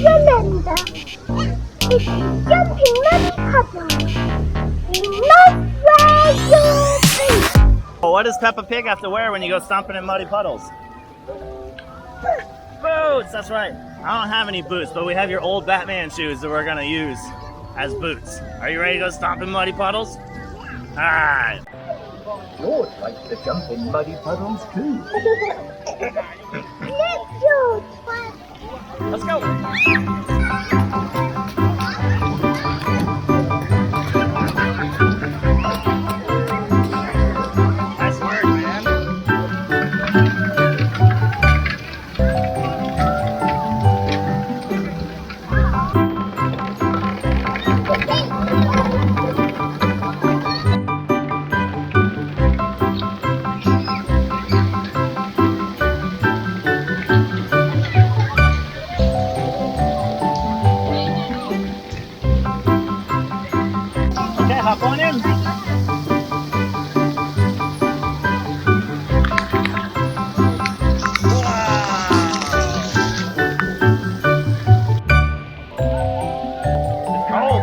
remember, it's jumping muddy puddles. Not where you'll be. Well, what does Peppa Pig have to wear when you go stomping in muddy puddles? Boots, that's right. I don't have any boots, but we have your old Batman shoes that we're gonna use as boots. Are you ready to go stomp in muddy puddles? Alright. George likes to jump in muddy puddles too. Let's go. Let's go. Nice work, man. Okay, hop on in. It's cold.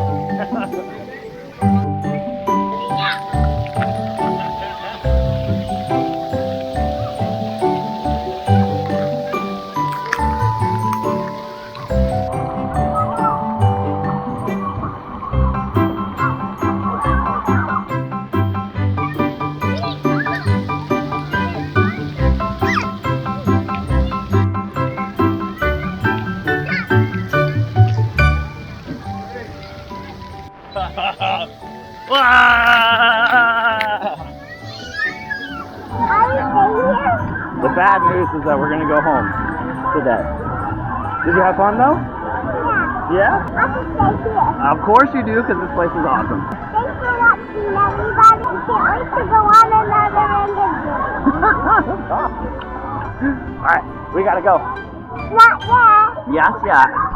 The bad news is that we're gonna go home today. Did you have fun though? Yeah? I can stay here. Of course you do, because this place is awesome. Thanks for watching, everybody. We can't wait to go on another adventure. Alright, we gotta go. Not yet. Yes, yeah.